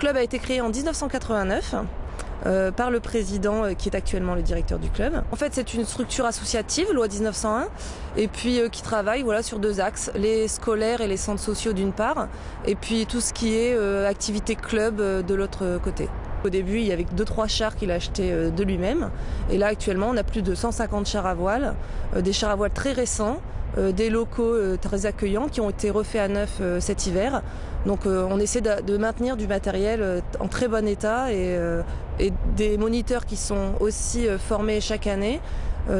club a été créé en 1989 par le président qui est actuellement le directeur du club. En fait, c'est une structure associative, loi 1901, et puis qui travaille sur 2 axes, les scolaires et les centres sociaux d'une part, et puis tout ce qui est activité club de l'autre côté. Au début, il y avait 2-3 chars qu'il a achetés de lui-même, et là actuellement on a plus de 150 chars à voile, des chars à voile très récents, des locaux très accueillants qui ont été refaits à neuf cet hiver. Donc on essaie de maintenir du matériel en très bon état et des moniteurs qui sont aussi formés chaque année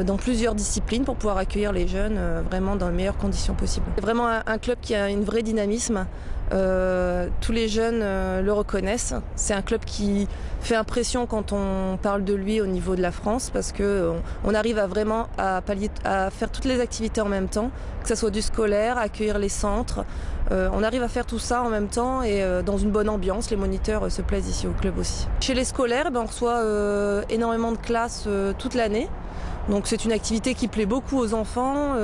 dans plusieurs disciplines pour pouvoir accueillir les jeunes vraiment dans les meilleures conditions possibles. C'est vraiment un club qui a une vraie dynamisme. Tous les jeunes le reconnaissent. C'est un club qui fait impression quand on parle de lui au niveau de la France parce que on arrive à vraiment à faire toutes les activités en même temps, que ce soit du scolaire, accueillir les centres. On arrive à faire tout ça en même temps et dans une bonne ambiance. Les moniteurs se plaisent ici au club aussi. Chez les scolaires, on reçoit énormément de classes toute l'année. Donc c'est une activité qui plaît beaucoup aux enfants.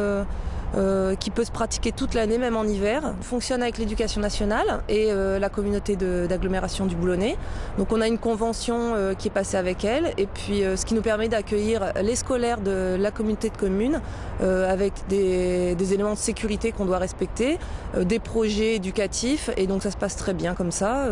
Qui peut se pratiquer toute l'année, même en hiver. On fonctionne avec l'éducation nationale et la communauté d'agglomération du Boulonnais. Donc on a une convention qui est passée avec elle et puis ce qui nous permet d'accueillir les scolaires de la communauté de communes avec des éléments de sécurité qu'on doit respecter, des projets éducatifs et donc ça se passe très bien comme ça.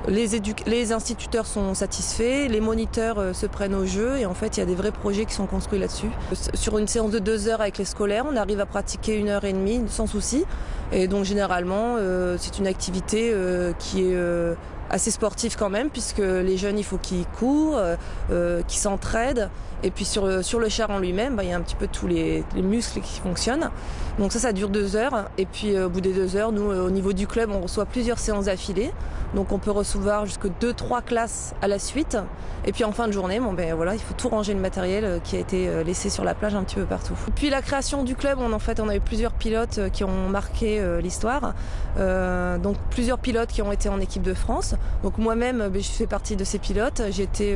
Les instituteurs sont satisfaits, les moniteurs se prennent au jeu et en fait il y a des vrais projets qui sont construits là-dessus. Sur une séance de 2 heures avec les scolaires, on arrive à pratiquer 1h30 sans souci et donc généralement c'est une activité qui est assez sportive quand même puisque les jeunes il faut qu'ils courent, qu'ils s'entraident et puis sur le char en lui-même il y a un petit peu tous les muscles qui fonctionnent. Donc ça dure 2 heures et puis au bout des 2 heures nous au niveau du club on reçoit plusieurs séances d'affilée. Donc on peut recevoir jusque 2-3 classes à la suite. Et puis en fin de journée, il faut tout ranger le matériel qui a été laissé sur la plage un petit peu partout. Puis la création du club, on a eu plusieurs pilotes qui ont marqué l'histoire. Donc plusieurs pilotes qui ont été en équipe de France. Donc moi-même, je fais partie de ces pilotes. J'ai été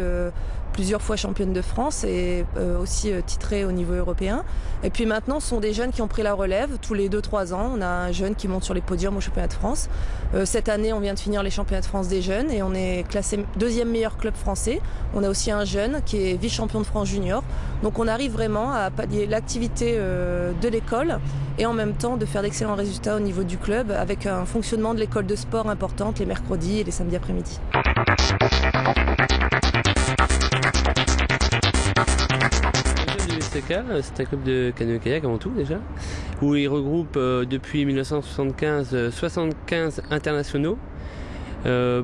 plusieurs fois championne de France et aussi titrée au niveau européen. Et puis maintenant, ce sont des jeunes qui ont pris la relève. Tous les 2-3 ans, on a un jeune qui monte sur les podiums au championnat de France. Cette année, on vient de finir les championnats de France des jeunes et on est classé 2e meilleur club français. On a aussi un jeune qui est vice-champion de France junior. Donc on arrive vraiment à pallier l'activité de l'école et en même temps de faire d'excellents résultats au niveau du club avec un fonctionnement de l'école de sport importante les mercredis et les samedis après-midi. C'est un club de canoë-kayak avant tout déjà, où il regroupe depuis 1975 75 internationaux,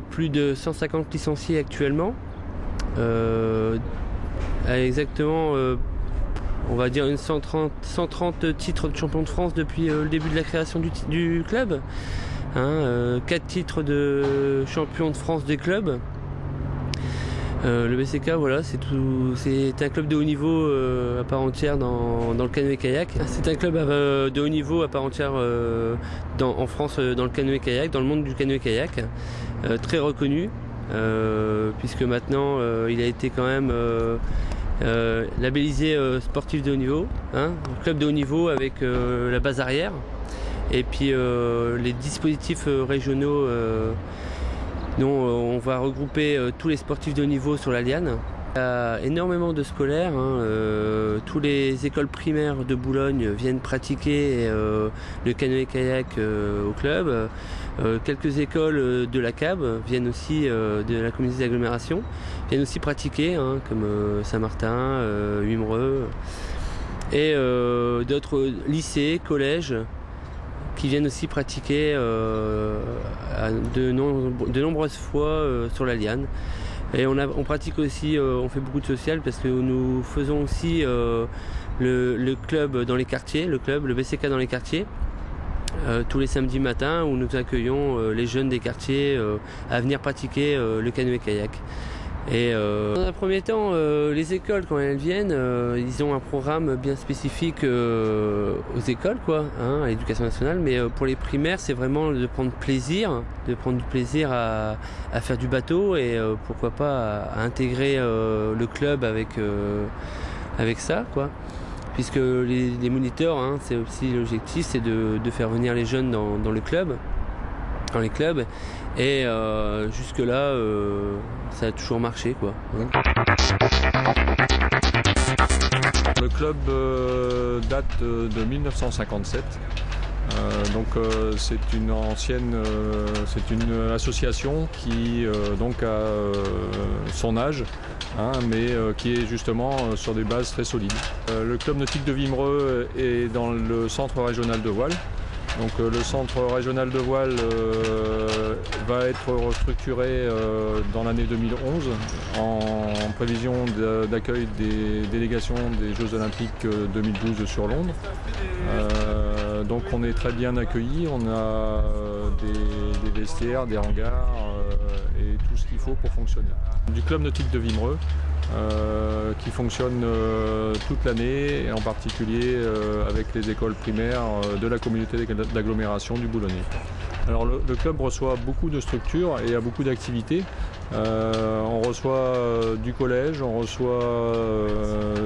plus de 150 licenciés actuellement, exactement on va dire 130 titres de champion de France depuis le début de la création du club, 4 titres de champion de France des clubs. Le BCK, c'est un club de haut niveau à part entière dans le canoë-kayak. C'est un club de haut niveau à part entière en France dans le canoë-kayak, dans le monde du canoë-kayak, très reconnu, puisque maintenant il a été quand même labellisé sportif de haut niveau, club de haut niveau avec la base arrière, et puis les dispositifs régionaux. On va regrouper tous les sportifs de haut niveau sur la Liane. Il y a énormément de scolaires, toutes les écoles primaires de Boulogne viennent pratiquer le canoë-kayak au club. Quelques écoles de la CAB viennent aussi, de la communauté d'agglomération, viennent aussi pratiquer, comme Saint-Martin, Wimereux, et d'autres lycées, collèges, qui viennent aussi pratiquer de nombreuses fois sur la Liane. Et on pratique aussi, on fait beaucoup de social parce que nous faisons aussi le club dans les quartiers, le BCK dans les quartiers, tous les samedis matins où nous accueillons les jeunes des quartiers à venir pratiquer le canoë-kayak. Et dans un premier temps, les écoles, quand elles viennent, ils ont un programme bien spécifique aux écoles, à l'éducation nationale. Mais pour les primaires, c'est vraiment de prendre du plaisir à faire du bateau et pourquoi pas à intégrer le club avec ça, Puisque les moniteurs, c'est aussi l'objectif, c'est de faire venir les jeunes dans les clubs, Et jusque-là, ça a toujours marché, quoi. Le club date de 1957. C'est une association qui donc a son âge, mais qui est justement sur des bases très solides. Le club nautique de Wimereux est dans le centre régional de voile. Donc le centre régional de voile va être restructuré dans l'année 2011 en prévision d'accueil des délégations des Jeux Olympiques 2012 sur Londres. Donc on est très bien accueillis, on a des vestiaires, des hangars et tout ce qu'il faut pour fonctionner. Du club nautique de Wimereux qui fonctionne toute l'année, et en particulier avec les écoles primaires de la communauté d'agglomération du Boulonnais. Alors le club reçoit beaucoup de structures et a beaucoup d'activités. On reçoit du collège, on reçoit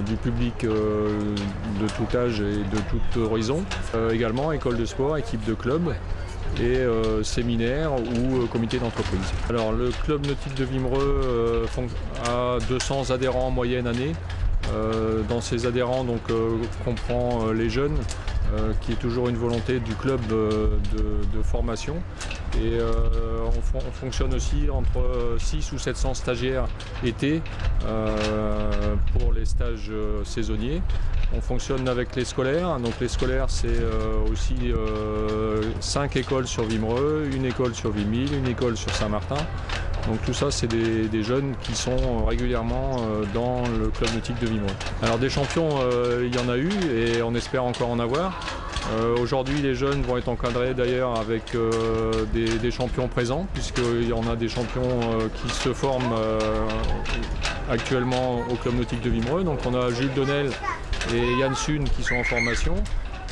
du public de tout âge et de tout horizon. Également école de sport, équipe de club et séminaires ou comités d'entreprise. Alors le club nautique de Wimereux a 200 adhérents en moyenne année. Dans ces adhérents, donc, comprend les jeunes, qui est toujours une volonté du club de formation. Et on fonctionne aussi entre 6 ou 700 stagiaires été pour les stages saisonniers. On fonctionne avec les scolaires. Donc les scolaires, c'est aussi 5 écoles sur Wimereux, une école sur Wimille, une école sur Saint-Martin. Donc tout ça, c'est des jeunes qui sont régulièrement dans le club nautique de Wimereux. Alors des champions, il y en a eu et on espère encore en avoir. Aujourd'hui, les jeunes vont être encadrés d'ailleurs avec des champions présents, puisqu'il y en a des champions qui se forment actuellement au club nautique de Wimereux. Donc on a Jules Donnel et Yann Sun qui sont en formation.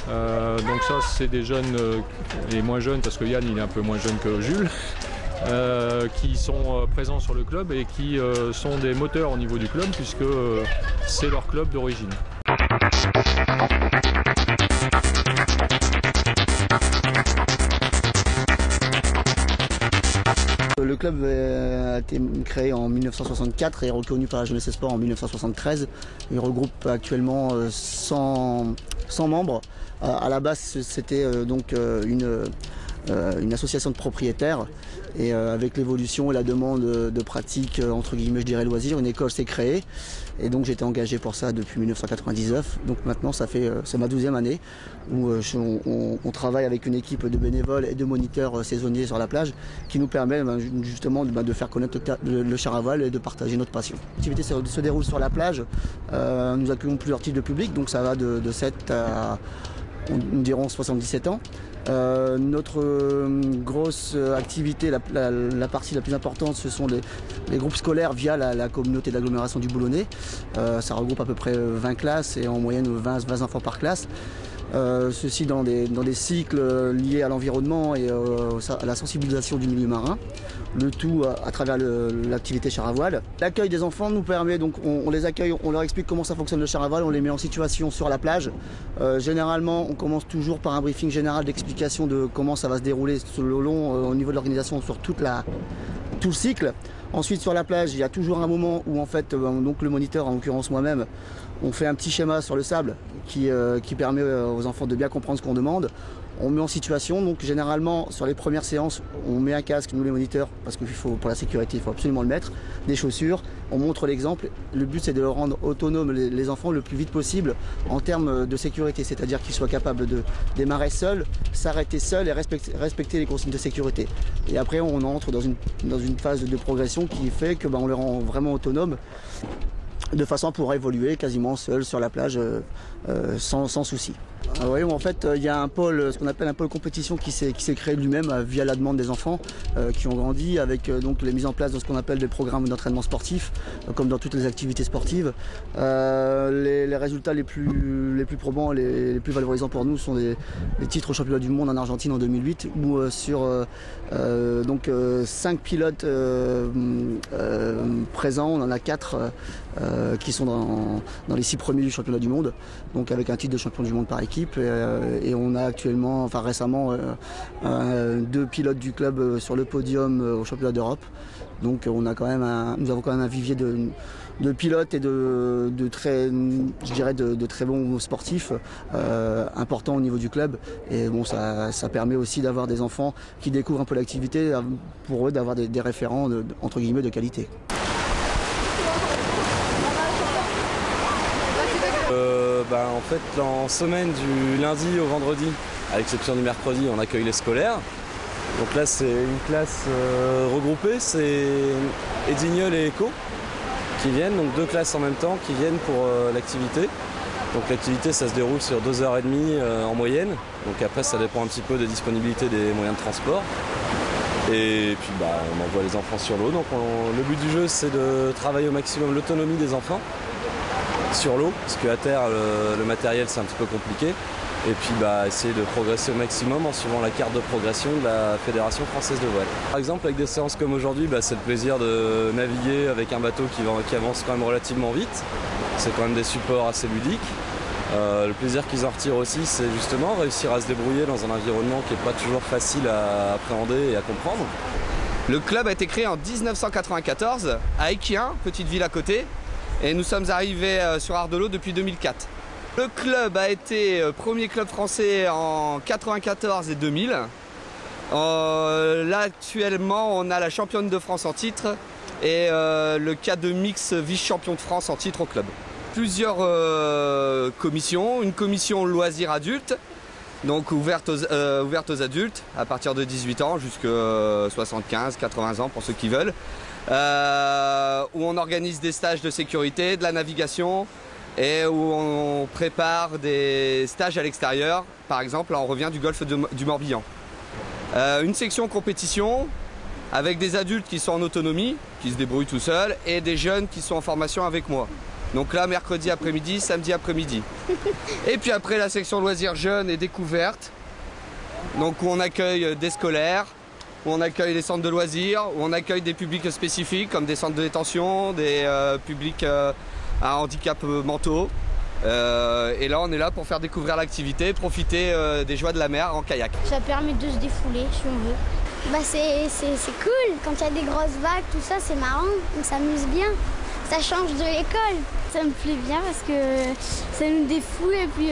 Donc ça, c'est des jeunes et moins jeunes, parce que Yann il est un peu moins jeune que Jules. Qui sont présents sur le club et qui sont des moteurs au niveau du club, puisque c'est leur club d'origine. Le club a été créé en 1964 et est reconnu par la Jeunesse et Sport en 1973. Il regroupe actuellement 100 membres. À la base, c'était donc une association de propriétaires, et avec l'évolution et la demande de pratique entre guillemets, je dirais loisir, une école s'est créée et donc j'ai été engagé pour ça depuis 1999. Donc maintenant c'est ma 12e année où on travaille avec une équipe de bénévoles et de moniteurs saisonniers sur la plage qui nous permet justement de faire connaître le char à voile et de partager notre passion. L'activité se déroule sur la plage, nous accueillons plusieurs types de public, donc ça va de 7 à nous dirons 77 ans. Notre grosse activité, la partie la plus importante, ce sont les groupes scolaires via la communauté d'agglomération du Boulonnais. Ça regroupe à peu près 20 classes et en moyenne 20 enfants par classe. Ceci dans des cycles liés à l'environnement et à la sensibilisation du milieu marin. Le tout à travers l'activité char à voile. L'accueil des enfants nous permet, donc on les accueille, on leur explique comment ça fonctionne le char à voile, on les met en situation sur la plage. Généralement, on commence toujours par un briefing général d'explication de comment ça va se dérouler sur le long au niveau de l'organisation sur tout le cycle. Ensuite, sur la plage, il y a toujours un moment où en fait, donc le moniteur, en l'occurrence moi-même, on fait un petit schéma sur le sable qui permet aux enfants de bien comprendre ce qu'on demande. On met en situation, donc généralement sur les premières séances, on met un casque, nous les moniteurs, parce que pour la sécurité, il faut absolument le mettre, des chaussures, on montre l'exemple. Le but c'est de rendre autonomes les enfants le plus vite possible en termes de sécurité, c'est-à-dire qu'ils soient capables de démarrer seuls, s'arrêter seuls et respecter les consignes de sécurité. Et après on entre dans une phase de progression qui fait que on les rend vraiment autonomes, de façon à pouvoir évoluer quasiment seul sur la plage sans souci. Oui, en fait, il y a un pôle, ce qu'on appelle un pôle compétition qui s'est créé lui-même via la demande des enfants qui ont grandi avec donc les mises en place de ce qu'on appelle des programmes d'entraînement sportif, comme dans toutes les activités sportives. Les résultats les plus probants, les plus valorisants pour nous sont les titres au championnat du monde en Argentine en 2008, où sur 5 pilotes présents, on en a 4 qui sont dans les 6 premiers du championnat du monde, donc avec un titre de champion du monde par équipe. équipe et on a actuellement, enfin récemment, 2 pilotes du club sur le podium au championnat d'Europe. Donc nous avons quand même un vivier de pilotes et de très bons sportifs importants au niveau du club. Et bon, ça permet aussi d'avoir des enfants qui découvrent un peu l'activité, pour eux d'avoir des référents entre guillemets de qualité. En fait, en semaine du lundi au vendredi, à l'exception du mercredi, on accueille les scolaires. Donc là, c'est une classe regroupée, c'est Edignol et Eco qui viennent, donc 2 classes en même temps qui viennent pour l'activité. Donc l'activité, ça se déroule sur 2h30 en moyenne. Donc après, ça dépend un petit peu des disponibilités des moyens de transport. Et puis on envoie les enfants sur l'eau. Donc le but du jeu, c'est de travailler au maximum l'autonomie des enfants sur l'eau, parce qu'à terre, le matériel, c'est un petit peu compliqué. Et puis essayer de progresser au maximum en suivant la carte de progression de la Fédération française de voile. Par exemple, avec des séances comme aujourd'hui, c'est le plaisir de naviguer avec un bateau qui avance quand même relativement vite. C'est quand même des supports assez ludiques. Le plaisir qu'ils en retirent aussi, c'est justement réussir à se débrouiller dans un environnement qui n'est pas toujours facile à appréhender et à comprendre. Le club a été créé en 1994 à Équien, petite ville à côté, et nous sommes arrivés sur Ardelot depuis 2004. Le club a été premier club français en 94 et 2000. Là actuellement on a la championne de France en titre et le K2 mix vice-champion de France en titre au club. Plusieurs commissions, une commission loisirs adultes, donc ouverte aux adultes à partir de 18 ans jusqu'à 75, 80 ans pour ceux qui veulent, où on organise des stages de sécurité, de la navigation, et où on prépare des stages à l'extérieur. Par exemple, là on revient du golfe du Morbihan. Une section compétition avec des adultes qui sont en autonomie, qui se débrouillent tout seuls, et des jeunes qui sont en formation avec moi. Donc là, mercredi après-midi, samedi après-midi. Et puis après, la section loisirs jeunes et découvertes, donc où on accueille des scolaires, où on accueille des centres de loisirs, où on accueille des publics spécifiques comme des centres de détention, des publics à handicap mentaux. Et là, on est là pour faire découvrir l'activité, profiter des joies de la mer en kayak. Ça permet de se défouler si on veut. C'est cool, quand il y a des grosses vagues, tout ça, c'est marrant, on s'amuse bien. Ça change de l'école. Ça me plaît bien parce que ça nous défoule et puis